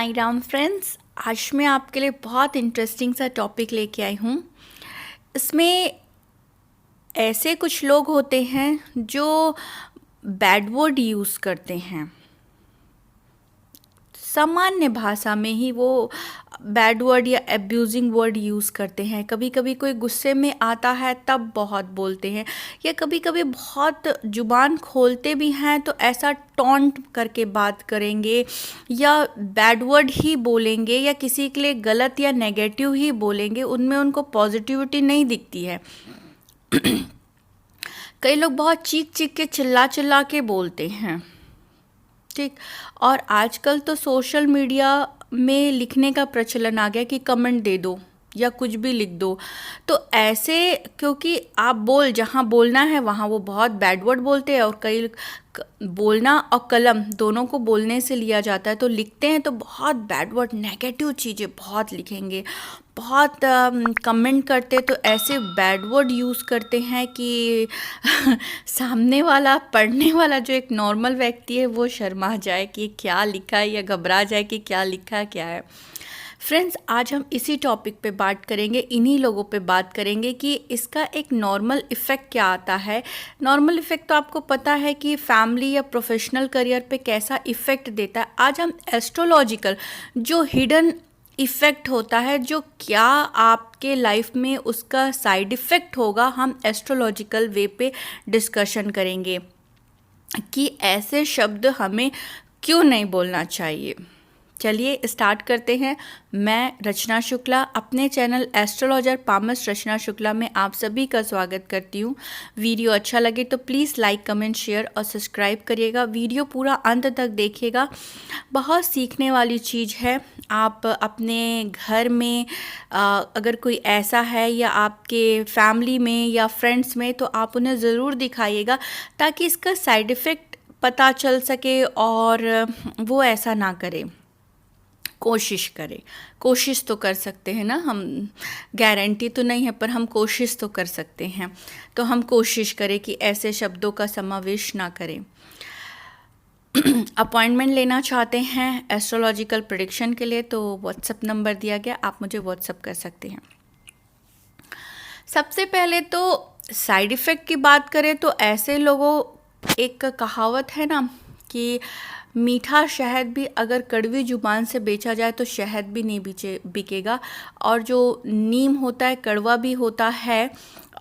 Sai Ram friends. आज मैं आपके लिए बहुत इंटरेस्टिंग सा टॉपिक लेके आई हूँ। इसमें ऐसे कुछ लोग होते हैं जो बैड वर्ड यूज़ करते हैं। सामान्य भाषा में ही वो बैड वर्ड या एब्यूजिंग वर्ड यूज़ करते हैं। कभी कभी कोई गुस्से में आता है तब बहुत बोलते हैं, या कभी कभी बहुत जुबान खोलते भी हैं तो ऐसा टॉन्ट करके बात करेंगे या बैड वर्ड ही बोलेंगे या किसी के लिए गलत या नेगेटिव ही बोलेंगे। उनमें उनको पॉजिटिविटी नहीं दिखती है। कई लोग बहुत चीख चीख के चिल्ला चिल्ला के बोलते हैं, ठीक। और आजकल तो सोशल मीडिया में लिखने का प्रचलन आ गया कि कमेंट दे दो या कुछ भी लिख दो। तो ऐसे क्योंकि आप जहाँ बोलना है वहाँ वो बहुत बैड वर्ड बोलते हैं, और कई बोलना और कलम दोनों को बोलने से लिया जाता है, तो लिखते हैं तो बहुत बैड वर्ड नेगेटिव चीज़ें बहुत लिखेंगे। बहुत कमेंट करते तो ऐसे बैड वर्ड यूज़ करते हैं कि सामने वाला पढ़ने वाला जो एक नॉर्मल व्यक्ति है वो शर्मा जाए कि क्या लिखा है, या घबरा जाए कि क्या लिखा है क्या है। फ्रेंड्स, आज हम इसी टॉपिक पे बात करेंगे, इन्हीं लोगों पे बात करेंगे कि इसका एक नॉर्मल इफ़ेक्ट क्या आता है। नॉर्मल इफ़ेक्ट तो आपको पता है कि फैमिली या प्रोफेशनल करियर पे कैसा इफ़ेक्ट देता है। आज हम एस्ट्रोलॉजिकल जो हिडन इफ़ेक्ट होता है, जो क्या आपके लाइफ में उसका साइड इफ़ेक्ट होगा, हम एस्ट्रोलॉजिकल वे पे डिस्कशन करेंगे कि ऐसे शब्द हमें क्यों नहीं बोलना चाहिए। चलिए स्टार्ट करते हैं। मैं रचना शुक्ला अपने चैनल एस्ट्रोलॉजर पामस रचना शुक्ला में आप सभी का स्वागत करती हूँ। वीडियो अच्छा लगे तो प्लीज़ लाइक कमेंट शेयर और सब्सक्राइब करिएगा। वीडियो पूरा अंत तक देखिएगा, बहुत सीखने वाली चीज़ है। आप अपने घर में अगर कोई ऐसा है या आपके फैमिली में या फ्रेंड्स में, तो आप उन्हें ज़रूर दिखाइएगा ताकि इसका साइड इफ़ेक्ट पता चल सके और वो ऐसा ना करे। कोशिश करें, कोशिश तो कर सकते हैं ना हम, गारंटी तो नहीं है पर हम कोशिश तो कर सकते हैं। तो हम कोशिश करें कि ऐसे शब्दों का समावेश ना करें। अपॉइंटमेंट लेना चाहते हैं एस्ट्रोलॉजिकल प्रेडिक्शन के लिए तो व्हाट्सएप नंबर दिया गया, आप मुझे व्हाट्सएप कर सकते हैं। सबसे पहले तो साइड इफ़ेक्ट की बात करें तो ऐसे लोगों, एक कहावत है ना कि मीठा शहद भी अगर कड़वी जुबान से बेचा जाए तो शहद भी नहीं बिकेगा, और जो नीम होता है कड़वा भी होता है,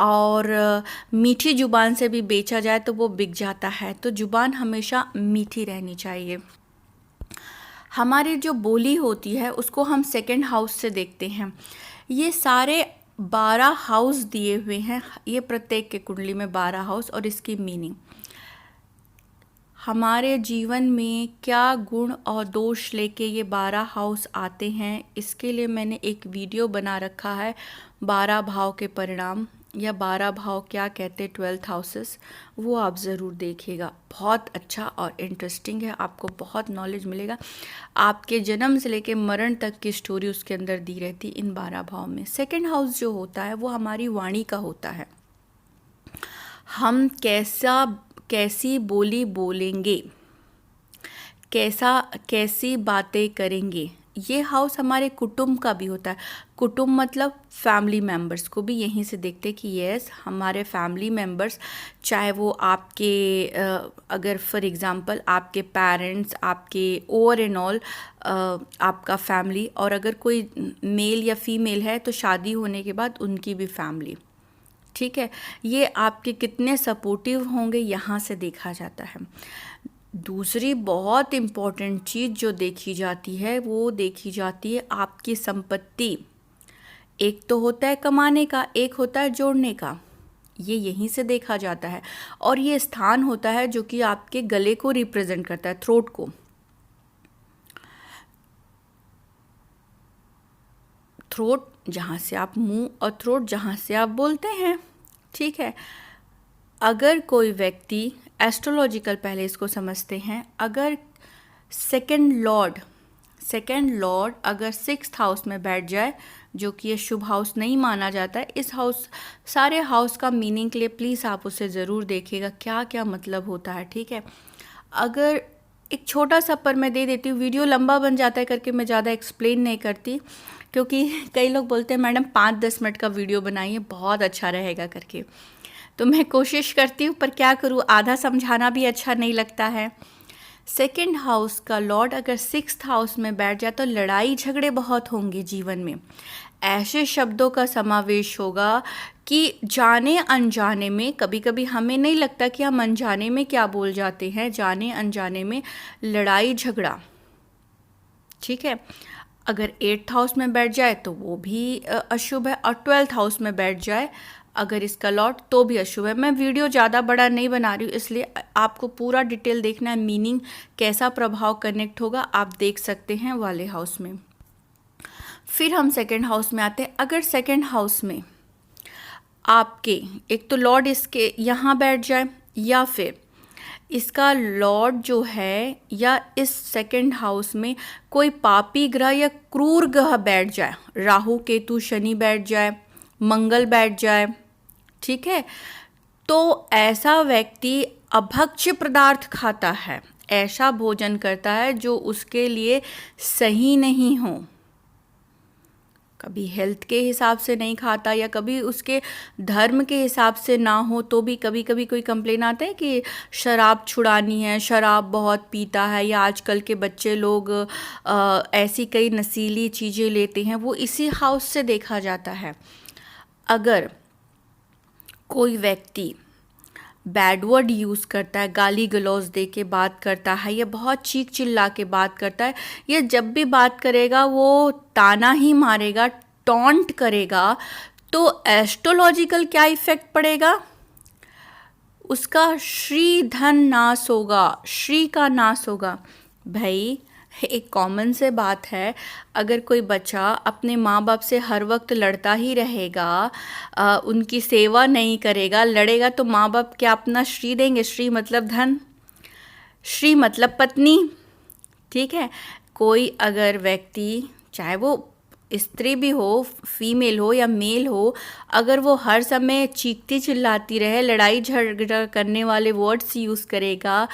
और मीठी जुबान से भी बेचा जाए तो वो बिक जाता है। तो जुबान हमेशा मीठी रहनी चाहिए। हमारी जो बोली होती है उसको हम सेकंड हाउस से देखते हैं। ये सारे 12 हाउस दिए हुए हैं, ये प्रत्येक के कुंडली में 12 हाउस, और इसकी मीनिंग हमारे जीवन में क्या गुण और दोष लेके ये 12 हाउस आते हैं, इसके लिए मैंने एक वीडियो बना रखा है। 12 भाव के परिणाम, या 12 भाव क्या कहते हैं, 12 हाउसेस, वो आप ज़रूर देखिएगा। बहुत अच्छा और इंटरेस्टिंग है, आपको बहुत नॉलेज मिलेगा। आपके जन्म से लेके मरण तक की स्टोरी उसके अंदर दी रहती इन 12 भाव में। सेकंड हाउस जो होता है वो हमारी वाणी का होता है। हम कैसी बोली बोलेंगे, कैसी बातें करेंगे। ये हाउस हमारे कुटुंब का भी होता है। कुटुंब मतलब फैमिली मेम्बर्स को भी यहीं से देखते कि यस, हमारे फैमिली मेम्बर्स, चाहे वो आपके अगर फॉर एग्जांपल आपके पेरेंट्स, आपके ओवर एंड ऑल आपका फैमिली, और अगर कोई मेल या फीमेल है तो शादी होने के बाद उनकी भी फैमिली, ठीक है। ये आपके कितने सपोर्टिव होंगे यहाँ से देखा जाता है। दूसरी बहुत इम्पॉर्टेंट चीज़ जो देखी जाती है वो देखी जाती है आपकी संपत्ति। एक तो होता है कमाने का, एक होता है जोड़ने का, ये यहीं से देखा जाता है। और ये स्थान होता है जो कि आपके गले को रिप्रेजेंट करता है, थ्रोट को। थ्रोट जहाँ से आप मुंह, और थ्रोट जहाँ से आप बोलते हैं, ठीक है। अगर कोई व्यक्ति एस्ट्रोलॉजिकल, पहले इसको समझते हैं, अगर सेकंड लॉर्ड अगर 6th हाउस में बैठ जाए, जो कि ये शुभ हाउस नहीं माना जाता है, इस हाउस, सारे हाउस का मीनिंग के लिए प्लीज़ आप उसे ज़रूर देखिएगा क्या क्या मतलब होता है, ठीक है। अगर एक छोटा सा पर मैं दे देती हूँ, वीडियो लंबा बन जाता है करके मैं ज़्यादा एक्सप्लेन नहीं करती, क्योंकि कई लोग बोलते हैं मैडम 5-10 मिनट का वीडियो बनाइए बहुत अच्छा रहेगा करके। तो मैं कोशिश करती हूँ, पर क्या करूँ, आधा समझाना भी अच्छा नहीं लगता है। सेकंड हाउस का लॉर्ड अगर 6th हाउस में बैठ जाए तो लड़ाई झगड़े बहुत होंगे जीवन में। ऐसे शब्दों का समावेश होगा कि जाने अनजाने में, कभी कभी हमें नहीं लगता कि हम अनजाने में क्या बोल जाते हैं, जाने अनजाने में लड़ाई झगड़ा। ठीक है, अगर 8th हाउस में बैठ जाए तो वो भी अशुभ है, और 12th हाउस में बैठ जाए अगर इसका लॉर्ड तो भी अशुभ है। मैं वीडियो ज़्यादा बड़ा नहीं बना रही हूँ, इसलिए आपको पूरा डिटेल देखना है, मीनिंग कैसा प्रभाव कनेक्ट होगा आप देख सकते हैं वाले हाउस में। फिर हम सेकंड हाउस में आते हैं। अगर सेकंड हाउस में आपके एक तो लॉर्ड इसके यहाँ बैठ जाए, या फिर इसका लॉर्ड जो है, या इस सेकंड हाउस में कोई पापी ग्रह या क्रूर ग्रह बैठ जाए, राहु केतु शनि बैठ जाए, मंगल बैठ जाए, ठीक है, तो ऐसा व्यक्ति अभक्ष्य पदार्थ खाता है, ऐसा भोजन करता है जो उसके लिए सही नहीं हो। कभी हेल्थ के हिसाब से नहीं खाता, या कभी उसके धर्म के हिसाब से ना हो, तो भी कभी कभी कोई कंप्लेन आता है कि शराब छुड़ानी है, शराब बहुत पीता है, या आजकल के बच्चे लोग ऐसी कई नशीली चीज़ें लेते हैं, वो इसी हाउस से देखा जाता है। अगर कोई व्यक्ति बैड वर्ड यूज़ करता है, गाली गलौज दे के बात करता है, या बहुत चीख चिल्ला के बात करता है, या जब भी बात करेगा वो ताना ही मारेगा, टॉन्ट करेगा, तो एस्ट्रोलॉजिकल क्या इफेक्ट पड़ेगा, उसका श्री धन नाश होगा, श्री का नाश होगा। भाई एक कॉमन से बात है, अगर कोई बच्चा अपने माँ बाप से हर वक्त लड़ता ही रहेगा, उनकी सेवा नहीं करेगा, लड़ेगा, तो माँ बाप क्या अपना श्री देंगे? श्री मतलब धन, श्री मतलब पत्नी, ठीक है। कोई अगर व्यक्ति, चाहे वो स्त्री भी हो, फीमेल हो या मेल हो, अगर वो हर समय चीखती चिल्लाती रहे, लड़ाई झगड़ा करने वाले वर्ड्स यूज़ करेगा,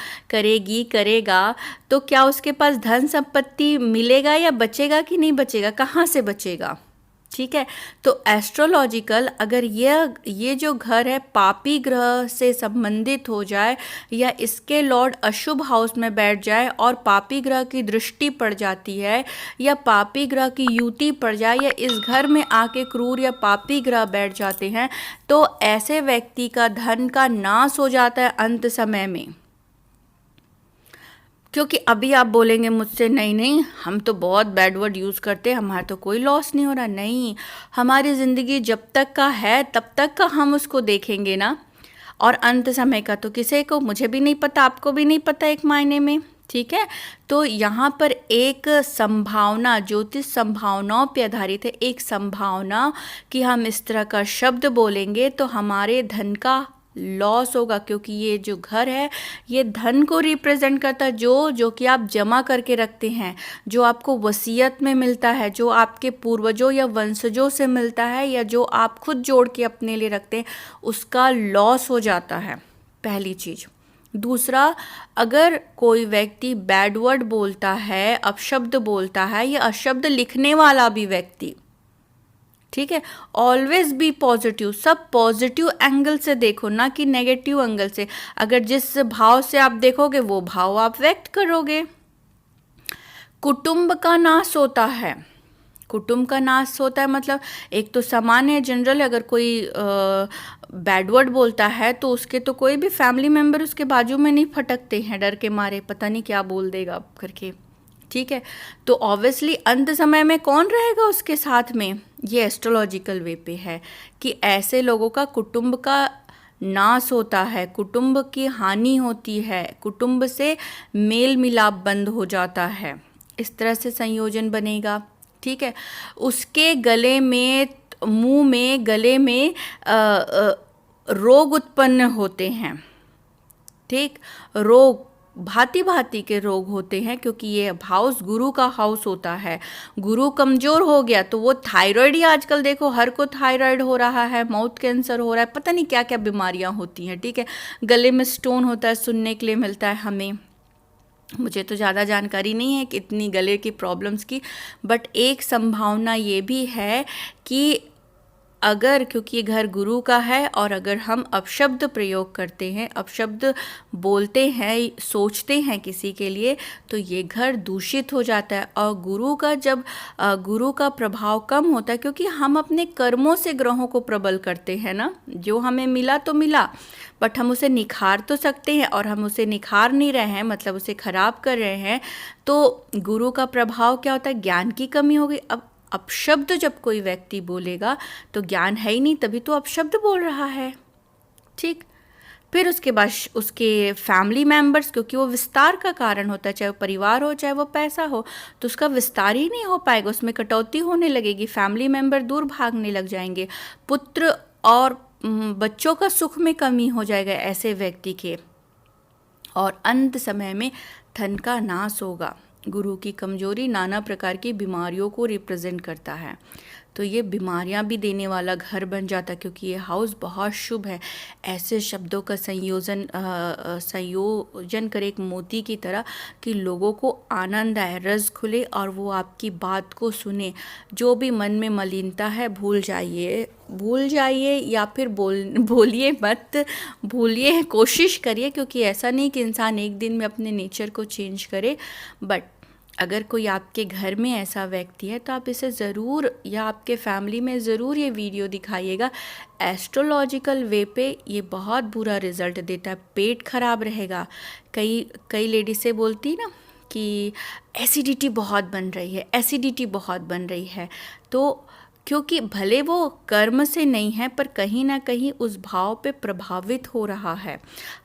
तो क्या उसके पास धन संपत्ति मिलेगा या बचेगा कि नहीं बचेगा? कहाँ से बचेगा? ठीक है, तो एस्ट्रोलॉजिकल अगर ये जो घर है पापी ग्रह से संबंधित हो जाए, या इसके लॉर्ड अशुभ हाउस में बैठ जाए और पापी ग्रह की दृष्टि पड़ जाती है, या पापी ग्रह की युति पड़ जाए, या इस घर में आके क्रूर या पापी ग्रह बैठ जाते हैं, तो ऐसे व्यक्ति का धन का नाश हो जाता है अंत समय में। क्योंकि अभी आप बोलेंगे मुझसे, नहीं हम तो बहुत बैड वर्ड यूज़ करते हैं, हमारा तो कोई लॉस नहीं हो रहा। नहीं, हमारी ज़िंदगी जब तक का है तब तक का हम उसको देखेंगे ना, और अंत समय का तो किसी को, मुझे भी नहीं पता, आपको भी नहीं पता एक मायने में, ठीक है। तो यहाँ पर एक संभावना, ज्योतिष संभावनाओं पे आधारित है, एक संभावना कि हम इस तरह का शब्द बोलेंगे तो हमारे धन का लॉस होगा, क्योंकि ये जो घर है ये धन को रिप्रेजेंट करता है, जो कि आप जमा करके रखते हैं, जो आपको वसीयत में मिलता है, जो आपके पूर्वजों या वंशजों से मिलता है, या जो आप खुद जोड़ के अपने लिए रखते हैं, उसका लॉस हो जाता है, पहली चीज़। दूसरा, अगर कोई व्यक्ति बैड वर्ड बोलता है, अपशब्द बोलता है, या अशब्द लिखने वाला भी व्यक्ति, ठीक है, ऑलवेज बी पॉजिटिव, सब पॉजिटिव एंगल से देखो, ना कि नेगेटिव एंगल से। अगर जिस भाव से आप देखोगे वो भाव आप व्यक्त करोगे। कुटुंब का नाश होता है, कुटुंब का नाश होता है मतलब एक तो सामान्य जनरल, अगर कोई बैड वर्ड बोलता है तो उसके तो कोई भी फैमिली मेम्बर उसके बाजू में नहीं फटकते हैं डर के मारे, पता नहीं क्या बोल देगा करके, ठीक है। तो ऑब्वियसली अंत समय में कौन रहेगा उसके साथ में, ये एस्ट्रोलॉजिकल वे पे है कि ऐसे लोगों का कुटुंब का नाश होता है, कुटुंब की हानि होती है, कुटुंब से मेल मिलाप बंद हो जाता है, इस तरह से संयोजन बनेगा, ठीक है। उसके गले में, मुंह में, गले में रोग उत्पन्न होते हैं, ठीक, रोग, भांति भांति के रोग होते हैं, क्योंकि ये हाउस गुरु का हाउस होता है। गुरु कमज़ोर हो गया तो वो थायराइड ही, आजकल देखो हर को थायराइड हो रहा है, माउथ कैंसर हो रहा है, पता नहीं क्या क्या बीमारियां होती हैं, ठीक है। गले में स्टोन होता है, सुनने के लिए मिलता है हमें, मुझे तो ज़्यादा जानकारी नहीं है कि इतनी गले की प्रॉब्लम्स की, बट एक संभावना ये भी है कि अगर, क्योंकि ये घर गुरु का है, और अगर हम अपशब्द प्रयोग करते हैं, अपशब्द बोलते हैं, सोचते हैं किसी के लिए, तो ये घर दूषित हो जाता है। और गुरु का जब गुरु का प्रभाव कम होता है, क्योंकि हम अपने कर्मों से ग्रहों को प्रबल करते हैं ना। जो हमें मिला तो मिला, बट हम उसे निखार तो सकते हैं, और हम उसे निखार नहीं रहे हैं, मतलब उसे खराब कर रहे हैं। तो गुरु का प्रभाव क्या होता है? ज्ञान की कमी हो गई। अब अपशब्द जब कोई व्यक्ति बोलेगा तो ज्ञान है ही नहीं, तभी तो अपशब्द बोल रहा है। ठीक। फिर उसके बाद उसके फैमिली मेंबर्स, क्योंकि वो विस्तार का कारण होता है, चाहे वो परिवार हो चाहे वो पैसा हो, तो उसका विस्तार ही नहीं हो पाएगा, उसमें कटौती होने लगेगी, फैमिली मेंबर दूर भागने लग जाएंगे, पुत्र और बच्चों का सुख में कमी हो जाएगा ऐसे व्यक्ति के, और अंत समय में धन का नाश होगा। गुरु की कमजोरी नाना प्रकार की बीमारियों को रिप्रेजेंट करता है, तो ये बीमारियां भी देने वाला घर बन जाता है, क्योंकि ये हाउस बहुत शुभ है। ऐसे शब्दों का संयोजन करे एक मोती की तरह कि लोगों को आनंद आए, रस खुले, और वो आपकी बात को सुने। जो भी मन में मलिनता है भूल जाइए, या फिर बोलिए मत, भूलिए, कोशिश करिए, क्योंकि ऐसा नहीं कि इंसान एक दिन में अपने नेचर को चेंज करे। बट अगर कोई आपके घर में ऐसा व्यक्ति है तो आप इसे ज़रूर, या आपके फैमिली में ज़रूर ये वीडियो दिखाइएगा। एस्ट्रोलॉजिकल वे पे ये बहुत बुरा रिजल्ट देता है। पेट खराब रहेगा। कई लेडीज से बोलती ना कि एसिडिटी बहुत बन रही है, तो क्योंकि भले वो कर्म से नहीं है, पर कहीं ना कहीं उस भाव पे प्रभावित हो रहा है।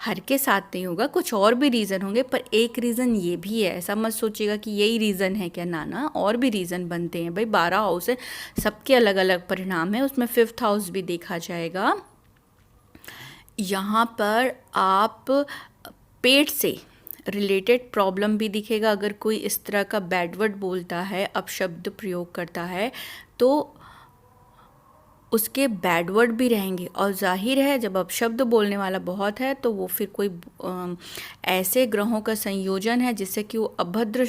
हर के साथ नहीं होगा, कुछ और भी रीज़न होंगे, पर एक रीज़न ये भी है। ऐसा मत सोचिएगा कि यही रीज़न है क्या, ना, और भी रीज़न बनते हैं भाई। 12 हाउस है, सबके अलग अलग परिणाम है, उसमें 5th हाउस भी देखा जाएगा। यहाँ पर आप पेट से रिलेटेड प्रॉब्लम भी दिखेगा। अगर कोई इस तरह का बैड वर्ड बोलता है, अपशब्द प्रयोग करता है, तो उसके बैड वर्ड भी रहेंगे। और जाहिर है जब अपशब्द बोलने वाला बहुत है, तो वो फिर कोई ऐसे ग्रहों का संयोजन है जिससे कि वो अभद्र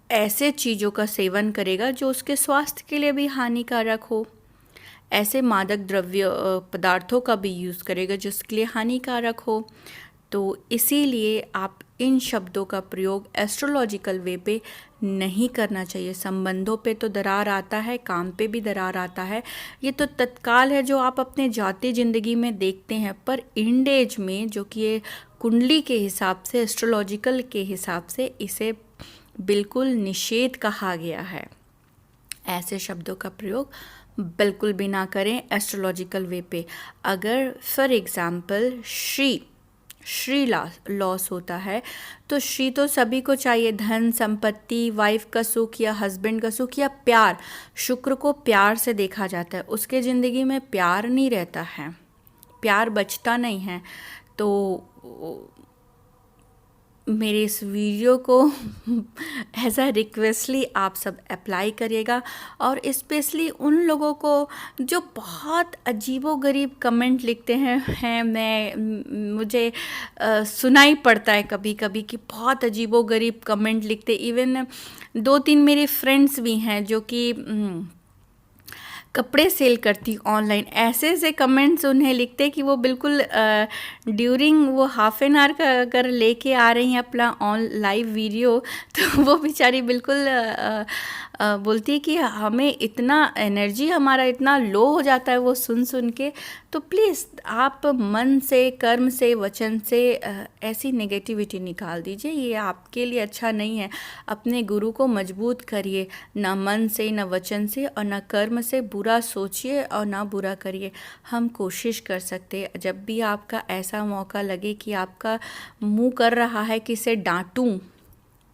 ऐसे चीज़ों का सेवन करेगा जो उसके स्वास्थ्य के लिए भी हानिकारक हो। ऐसे मादक द्रव्य पदार्थों का भी यूज़ करेगा जो उसके लिए हानिकारक हो। तो इसीलिए आप इन शब्दों का प्रयोग एस्ट्रोलॉजिकल वे पे नहीं करना चाहिए। संबंधों पे तो दरार आता है, काम पे भी दरार आता है। ये तो तत्काल है जो आप अपने जाती ज़िंदगी में देखते हैं, पर इंडेज में, जो कि ये कुंडली के हिसाब से, एस्ट्रोलॉजिकल के हिसाब से, इसे बिल्कुल निषेध कहा गया है। ऐसे शब्दों का प्रयोग बिल्कुल भी ना करें एस्ट्रोलॉजिकल वे पे। अगर फॉर एग्ज़ाम्पल श्री लॉस होता है, तो श्री तो सभी को चाहिए, धन संपत्ति, वाइफ का सुख या हस्बैंड का सुख या प्यार। शुक्र को प्यार से देखा जाता है, उसके ज़िंदगी में प्यार नहीं रहता है, प्यार बचता नहीं है। तो मेरे इस वीडियो को एज अ रिक्वेस्टली आप सब अप्लाई करिएगा, और स्पेशली उन लोगों को जो बहुत अजीबोगरीब कमेंट लिखते हैं मुझे सुनाई पड़ता है कभी कभी कि बहुत अजीबोगरीब कमेंट लिखते। इवन 2-3 मेरे फ्रेंड्स भी हैं जो कि कपड़े सेल करती ऑनलाइन, ऐसे ऐसे कमेंट्स उन्हें लिखते कि वो बिल्कुल ड्यूरिंग वो हाफ एन आवर का अगर लेके आ रही हैं अपना लाइव वीडियो, तो वो बेचारी बिल्कुल बोलती है कि हमें इतना एनर्जी हमारा इतना लो हो जाता है वो सुन के। तो प्लीज़ आप मन से, कर्म से, वचन से ऐसी नेगेटिविटी निकाल दीजिए, ये आपके लिए अच्छा नहीं है। अपने गुरु को मजबूत करिए, ना मन से, ना वचन से और ना कर्म से बुरा सोचिए और ना बुरा करिए। हम कोशिश कर सकते हैं, जब भी आपका ऐसा मौका लगे कि आपका मुंह कर रहा है कि इसे डांटूं,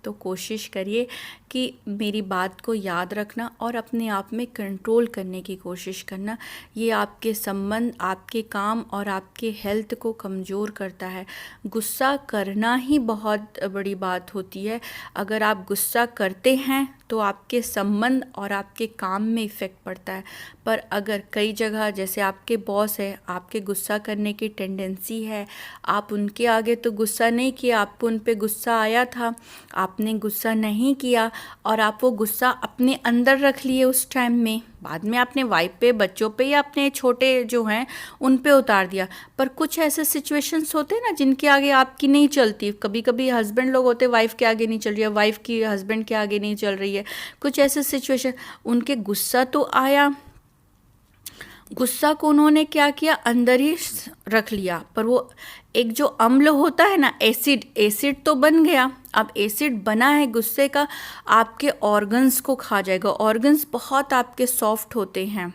तो कोशिश करिए कि मेरी बात को याद रखना और अपने आप में कंट्रोल करने की कोशिश करना। ये आपके संबंध, आपके काम और आपके हेल्थ को कमज़ोर करता है। गुस्सा करना ही बहुत बड़ी बात होती है। अगर आप गुस्सा करते हैं तो आपके संबंध और आपके काम में इफ़ेक्ट पड़ता है। पर अगर कई जगह जैसे आपके बॉस है, आपके गुस्सा करने की टेंडेंसी है, आप उनके आगे तो गुस्सा नहीं किया, आपको उन पे गुस्सा आया था, आपने गुस्सा नहीं किया और आप वो गुस्सा अपने अंदर रख लिए उस टाइम में, बाद में आपने वाइफ पे, बच्चों पे या अपने छोटे जो हैं उन पे उतार दिया। पर कुछ ऐसे सिचुएशंस होते हैं ना जिनके आगे आपकी नहीं चलती। कभी कभी हस्बैंड लोग होते, वाइफ के आगे नहीं चल रही है, वाइफ की हस्बैंड के आगे नहीं चल रही है। कुछ ऐसे सिचुएशन, उनके गुस्सा तो आया, गुस्सा को उन्होंने क्या किया, अंदर ही रख लिया, पर वो एक जो अम्ल होता है ना, एसिड, एसिड तो बन गया। अब एसिड बना है गुस्से का, आपके ऑर्गन्स को खा जाएगा। ऑर्गन्स बहुत आपके सॉफ्ट होते हैं,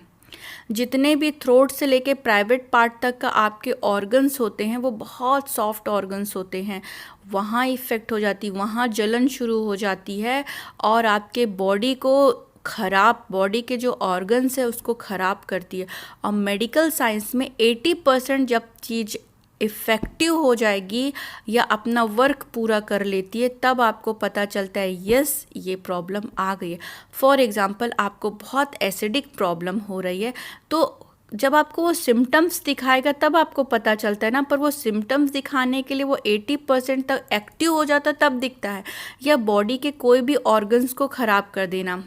जितने भी थ्रोट से लेके प्राइवेट पार्ट तक का आपके ऑर्गन्स होते हैं वो बहुत सॉफ्ट ऑर्गन्स होते हैं। वहाँ इफ़ेक्ट हो जाती, वहाँ जलन शुरू हो जाती है और आपके बॉडी को खराब, बॉडी के जो ऑर्गन्स है उसको ख़राब करती है। और मेडिकल साइंस में 80% जब चीज़ इफ़ेक्टिव हो जाएगी या अपना वर्क पूरा कर लेती है तब आपको पता चलता है यस ये प्रॉब्लम आ गई है। फॉर एग्ज़ाम्पल आपको बहुत एसिडिक प्रॉब्लम हो रही है, तो जब आपको वो सिम्टम्स दिखाएगा तब आपको पता चलता है ना, पर वो सिम्टम्स दिखाने के लिए वो 80% तक एक्टिव हो जाता तब दिखता है। या बॉडी के कोई भी ऑर्गन्स को ख़राब कर देना,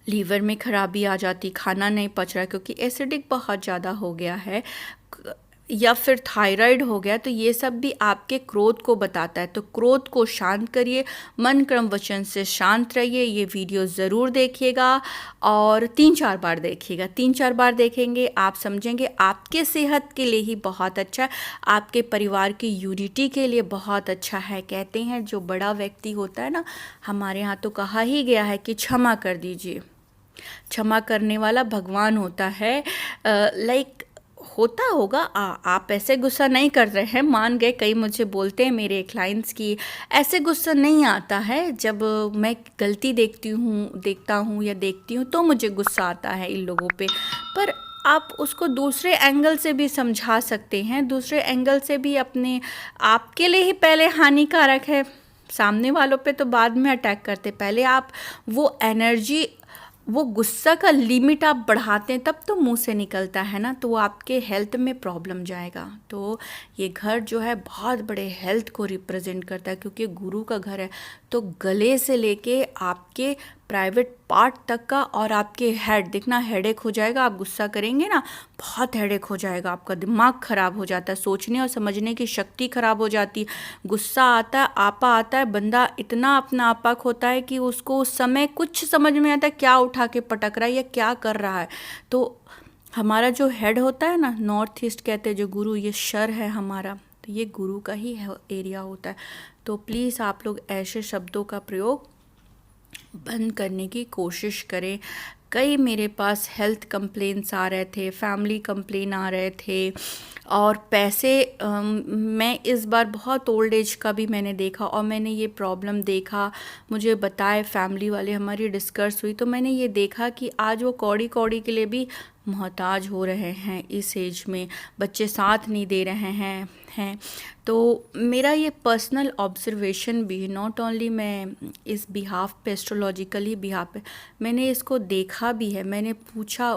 लीवर में खराबी आ जाती, खाना नहीं पच रहा क्योंकि एसिडिक बहुत ज़्यादा हो गया है, या फिर थायराइड हो गया, तो ये सब भी आपके क्रोध को बताता है। तो क्रोध को शांत करिए, मन क्रम वचन से शांत रहिए। ये वीडियो ज़रूर देखिएगा और 3-4 बार देखिएगा। 3-4 बार देखेंगे आप समझेंगे आपके सेहत के लिए ही बहुत अच्छा है, आपके परिवार की यूनिटी के लिए बहुत अच्छा है। कहते हैं जो बड़ा व्यक्ति होता है ना, हमारे यहाँ तो कहा ही गया है कि क्षमा कर दीजिए, क्षमा करने वाला भगवान होता है। लाइक होता होगा, आप ऐसे गुस्सा नहीं कर रहे हैं, मान गए। कई मुझे बोलते हैं मेरे क्लाइंट्स की ऐसे गुस्सा नहीं आता है, जब मैं गलती देखता हूँ या देखती हूँ तो मुझे गुस्सा आता है इन लोगों पे। पर आप उसको दूसरे एंगल से भी समझा सकते हैं, दूसरे एंगल से भी अपने आपके लिए ही पहले हानिकारक है, सामने वालों पे तो बाद में अटैक करते। पहले आप वो एनर्जी, वो गुस्सा का लिमिट आप बढ़ाते हैं तब तो मुंह से निकलता है ना, तो वो आपके हेल्थ में प्रॉब्लम जाएगा। तो ये घर जो है बहुत बड़े हेल्थ को रिप्रेजेंट करता है, क्योंकि गुरु का घर है। तो गले से लेके आपके प्राइवेट पार्ट तक का और आपके हेड, देखना हेडेक हो जाएगा, आप गुस्सा करेंगे ना बहुत हेडेक हो जाएगा, आपका दिमाग ख़राब हो जाता है, सोचने और समझने की शक्ति ख़राब हो जाती है। गुस्सा आता है, आपा आता है, बंदा इतना अपना आपक होता है कि उसको उस समय कुछ समझ में आता है क्या उठा के पटक रहा है या क्या कर रहा है। तो हमारा जो हेड होता है ना, नॉर्थ ईस्ट कहते हैं जो गुरु, ये शर है हमारा, तो ये गुरु का ही एरिया होता है। तो प्लीज़ आप लोग ऐसे शब्दों का प्रयोग बंद करने की कोशिश करें। कई मेरे पास हेल्थ कंप्लेंट्स आ रहे थे, फैमिली कंप्लेन आ रहे थे, और पैसे मैं इस बार बहुत ओल्ड एज का भी मैंने देखा और मैंने ये प्रॉब्लम देखा, मुझे बताए फैमिली वाले, हमारी डिस्कस हुई, तो मैंने ये देखा कि आज वो कौड़ी कौड़ी के लिए भी मोहताज हो रहे हैं इस एज में, बच्चे साथ नहीं दे रहे हैं। तो मेरा ये पर्सनल ऑब्जर्वेशन भी, नॉट ओनली मैं इस बिहाफ पे, एस्ट्रोलॉजिकली बिहाफ पे मैंने इसको देखा भी है। मैंने पूछा,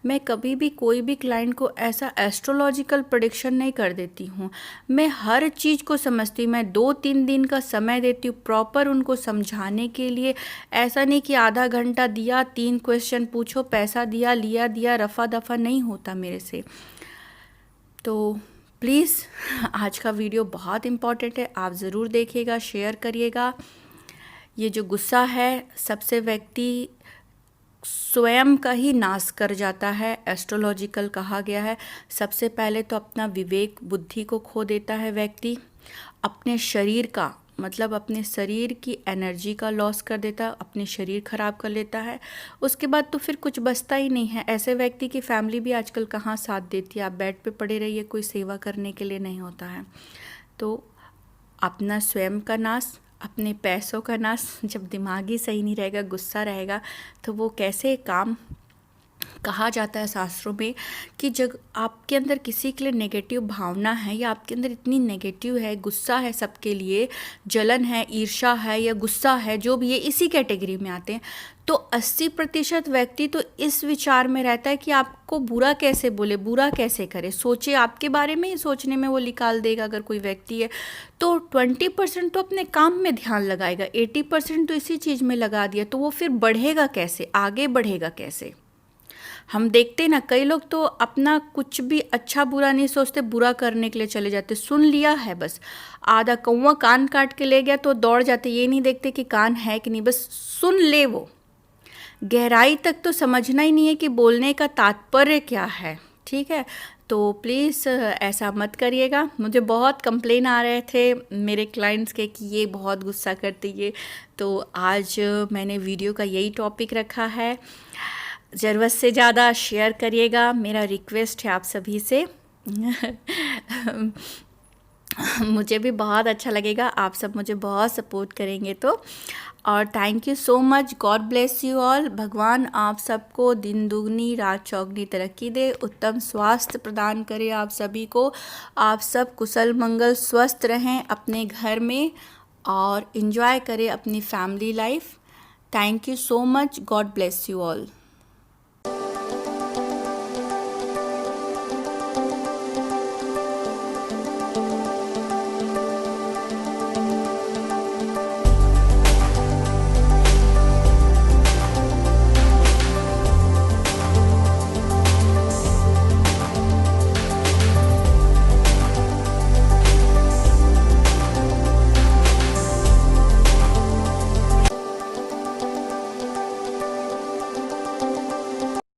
मैं कभी भी कोई भी क्लाइंट को ऐसा एस्ट्रोलॉजिकल प्रेडिक्शन नहीं कर देती हूँ, मैं हर चीज़ को समझती हूँ। मैं 2-3 दिन का समय देती हूँ प्रॉपर उनको समझाने के लिए। ऐसा नहीं कि आधा घंटा दिया, 3 क्वेश्चन पूछो, पैसा दिया, लिया रफ़ा दफ़ा नहीं होता मेरे से। तो प्लीज़ आज का वीडियो बहुत इम्पॉर्टेंट है, आप ज़रूर देखिएगा, शेयर करिएगा। ये जो गुस्सा है सबसे व्यक्ति स्वयं का ही नाश कर जाता है, एस्ट्रोलॉजिकल कहा गया है। सबसे पहले तो अपना विवेक बुद्धि को खो देता है व्यक्ति, अपने शरीर का, मतलब अपने शरीर की एनर्जी का लॉस कर देता है, अपने शरीर खराब कर लेता है। उसके बाद तो फिर कुछ बचता ही नहीं है। ऐसे व्यक्ति की फैमिली भी आजकल कहाँ साथ देती है, आप बेड पे पड़े रहिए, कोई सेवा करने के लिए नहीं होता है। तो अपना स्वयं का नाश, अपने पैसों का नाश, जब दिमाग ही सही नहीं रहेगा, गुस्सा रहेगा, तो वो कैसे काम कहा जाता है शास्त्रों में कि जब आपके अंदर किसी के लिए नेगेटिव भावना है या आपके अंदर इतनी नेगेटिव है, गुस्सा है सबके लिए, जलन है, ईर्ष्या है या गुस्सा है, जो भी है इसी कैटेगरी में आते हैं, तो 80% व्यक्ति तो इस विचार में रहता है कि आपको बुरा कैसे बोले, बुरा कैसे करे, सोचे आपके बारे में ही सोचने में वो निकाल देगा अगर कोई व्यक्ति है। तो 20% तो अपने काम में ध्यान लगाएगा, 80% तो इसी चीज़ में लगा दिया, तो वो फिर बढ़ेगा कैसे, आगे बढ़ेगा कैसे। हम देखते ना कई लोग तो अपना कुछ भी अच्छा बुरा नहीं सोचते, बुरा करने के लिए चले जाते, सुन लिया है बस, आधा कौवा कान काट के ले गया तो दौड़ जाते, ये नहीं देखते कि कान है कि नहीं, बस सुन ले, वो गहराई तक तो समझना ही नहीं है कि बोलने का तात्पर्य क्या है। ठीक है, तो प्लीज़ ऐसा मत करिएगा। मुझे बहुत कंप्लेन आ रहे थे मेरे क्लाइंट्स के कि ये बहुत गुस्सा करती है, तो आज मैंने वीडियो का यही टॉपिक रखा है। ज़रूरत से ज़्यादा शेयर करिएगा, मेरा रिक्वेस्ट है आप सभी से। मुझे भी बहुत अच्छा लगेगा, आप सब मुझे बहुत सपोर्ट करेंगे तो। और thank you so much, God bless you all. भगवान आप सबको दिन दुगनी रात चौगनी तरक्की दे, उत्तम स्वास्थ्य प्रदान करे आप सभी को, आप सब कुशल मंगल स्वस्थ रहें अपने घर में और इन्जॉय करें अपनी family life. Thank you so much, God bless you all.